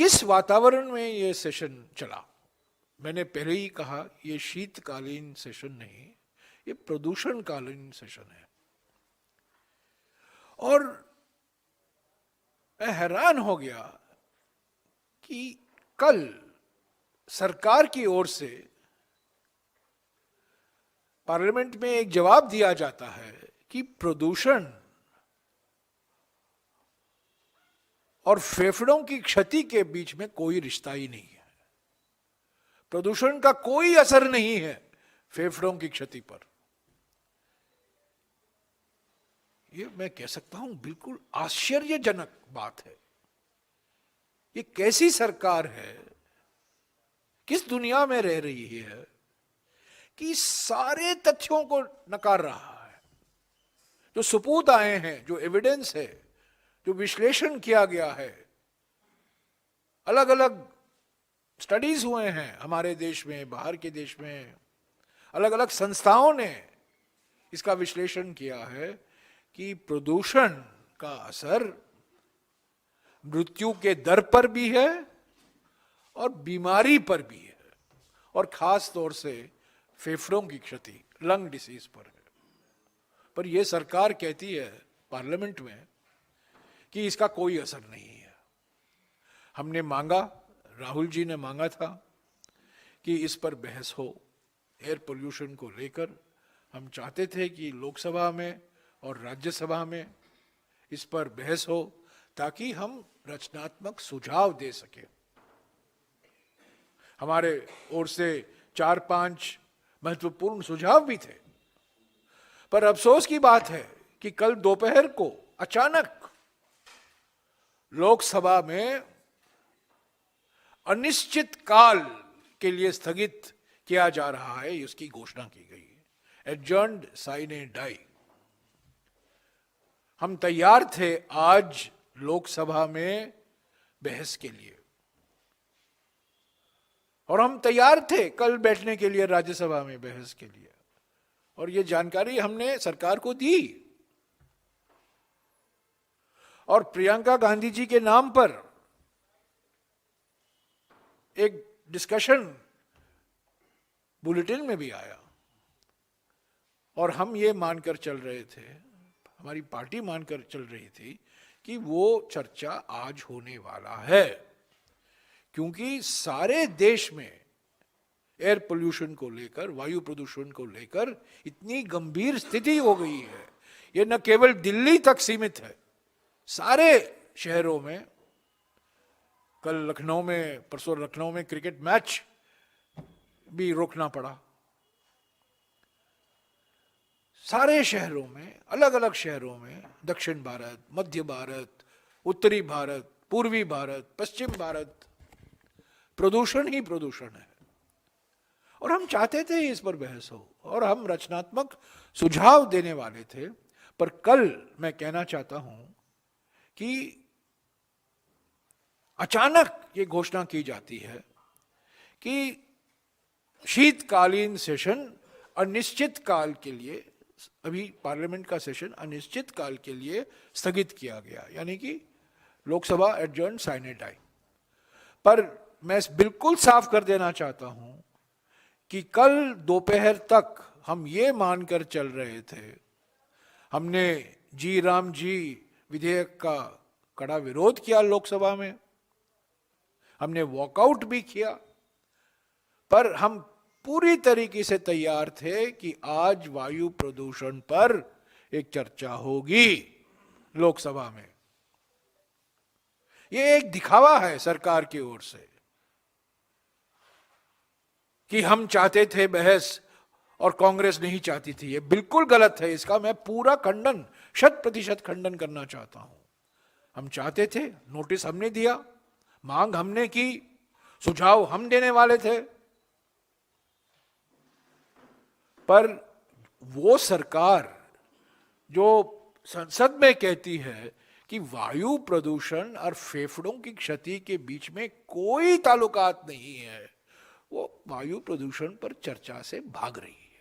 किस वातावरण में ये सेशन चला? मैंने पहले ही कहा, ये शीतकालीन सेशन नहीं, ये प्रदूषणकालीन सेशन है। और मैं हैरान हो गया कि कल सरकार की ओर से पार्लियामेंट में एक जवाब दिया जाता है कि प्रदूषण और फेफड़ों की क्षति के बीच में कोई रिश्ता ही नहीं है। प्रदूषण का कोई असर नहीं है फेफड़ों की क्षति पर। ये मैं कह सकता हूं बिल्कुल आश्चर्यजनक बात है। ये कैसी सरकार है, किस दुनिया में रह रही है कि सारे तथ्यों को नकार रहा है। जो सबूत आए हैं, जो एविडेंस है, जो विश्लेषण किया गया है, अलग अलग स्टडीज हुए हैं हमारे देश में, बाहर के देश में, अलग अलग संस्थाओं ने इसका विश्लेषण किया है कि प्रदूषण का असर मृत्यु के दर पर भी है और बीमारी पर भी है, और खास तौर से फेफड़ों की क्षति, लंग डिसीज पर है। पर यह सरकार कहती है पार्लियामेंट में कि इसका कोई असर नहीं है। हमने मांगा, राहुल जी ने मांगा था कि इस पर बहस हो, एयर पोल्यूशन को लेकर। हम चाहते थे कि लोकसभा में और राज्यसभा में इस पर बहस हो ताकि हम रचनात्मक सुझाव दे सकें। हमारे ओर से 4-5 महत्वपूर्ण सुझाव भी थे। पर अफसोस की बात है कि कल दोपहर को अचानक लोकसभा में अनिश्चित काल के लिए स्थगित किया जा रहा है, इसकी घोषणा की गई है। Adjourned sine die. हम तैयार थे आज लोकसभा में बहस के लिए, और हम तैयार थे कल बैठने के लिए राज्यसभा में बहस के लिए, और ये जानकारी हमने सरकार को दी। और प्रियंका गांधी जी के नाम पर एक डिस्कशन बुलेटिन में भी आया, और हम ये मानकर चल रहे थे, हमारी पार्टी मानकर चल रही थी कि वो चर्चा आज होने वाला है, क्योंकि सारे देश में एयर पोल्यूशन को लेकर, वायु प्रदूषण को लेकर इतनी गंभीर स्थिति हो गई है। ये न केवल दिल्ली तक सीमित है, सारे शहरों में। कल लखनऊ में, परसों लखनऊ में क्रिकेट मैच भी रोकना पड़ा। सारे शहरों में, अलग अलग शहरों में, दक्षिण भारत, मध्य भारत, उत्तरी भारत, पूर्वी भारत, पश्चिम भारत, प्रदूषण ही प्रदूषण है। और हम चाहते थे इस पर बहस हो, और हम रचनात्मक सुझाव देने वाले थे। पर कल मैं कहना चाहता हूं कि अचानक ये घोषणा की जाती है कि शीतकालीन सेशन अनिश्चित काल के लिए, अभी पार्लियामेंट का सेशन अनिश्चित काल के लिए स्थगित किया गया, यानी कि लोकसभा एडजर्न साइने डाई। पर मैं बिल्कुल साफ कर देना चाहता हूं कि कल दोपहर तक हम ये मानकर चल रहे थे, हमने जी राम जी विधेयक का कड़ा विरोध किया लोकसभा में, हमने वॉकआउट भी किया, पर हम पूरी तरीके से तैयार थे कि आज वायु प्रदूषण पर एक चर्चा होगी लोकसभा में। यह एक दिखावा है सरकार की ओर से कि हम चाहते थे बहस और कांग्रेस नहीं चाहती थी। यह बिल्कुल गलत है, इसका मैं पूरा खंडन, 100% खंडन करना चाहता हूं। हम चाहते थे, नोटिस हमने दिया, मांग हमने की, सुझाव हम देने वाले थे, पर वो सरकार जो संसद में कहती है कि वायु प्रदूषण और फेफड़ों की क्षति के बीच में कोई ताल्लुकात नहीं है, वो वायु प्रदूषण पर चर्चा से भाग रही है।